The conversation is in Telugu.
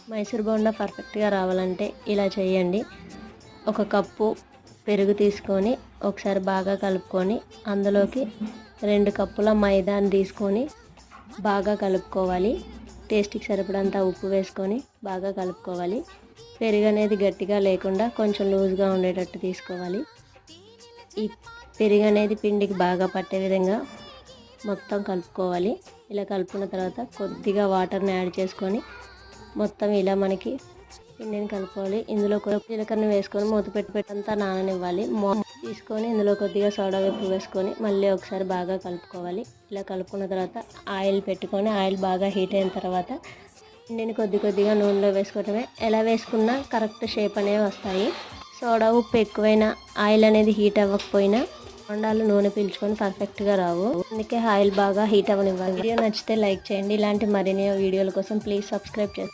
మైసూర్ బోండా పర్ఫెక్ట్గా రావాలంటే ఇలా చేయండి. ఒక కప్పు పెరుగు తీసుకొని ఒకసారి బాగా కలుపుకొని అందులోకి 2 కప్పుల మైదాని తీసుకొని బాగా కలుపుకోవాలి. టేస్ట్కి సరిపడంత ఉప్పు వేసుకొని బాగా కలుపుకోవాలి. పెరుగు అనేది గట్టిగా లేకుండా కొంచెం లూజ్గా ఉండేటట్టు తీసుకోవాలి. ఈ పెరుగు అనేది పిండికి బాగా పట్టే విధంగా మొత్తం కలుపుకోవాలి. ఇలా కలుపుకున్న తర్వాత కొద్దిగా వాటర్ని యాడ్ చేసుకొని మొత్తం ఇలా మనకి పిండిని కలుపుకోవాలి. ఇందులో జీలకర్ర వేసుకొని మూత పెట్టంతా నాననివ్వాలి. తీసుకొని ఇందులో కొద్దిగా సోడా ఉప్పు వేసుకొని మళ్ళీ ఒకసారి బాగా కలుపుకోవాలి. ఇలా కలుపుకున్న తర్వాత ఆయిల్ పెట్టుకొని ఆయిల్ బాగా హీట్ అయిన తర్వాత పిండిని కొద్దిగా నూనెలో వేసుకోవటమే. ఎలా వేసుకున్నా కరెక్ట్ షేప్ అనేవి వస్తాయి. సోడా ఉప్పు ఎక్కువైనా ఆయిల్ అనేది హీట్ అవ్వకపోయినా బోండాలు నూనె పీల్చుకొని పర్ఫెక్ట్గా రావు. అందుకే ఆయిల్ బాగా హీట్ అవ్వనివ్వాలి. వీడియో నచ్చితే లైక్ చేయండి. ఇలాంటి మరిన్ని వీడియోల కోసం ప్లీజ్ సబ్స్క్రైబ్ చేసుకోండి.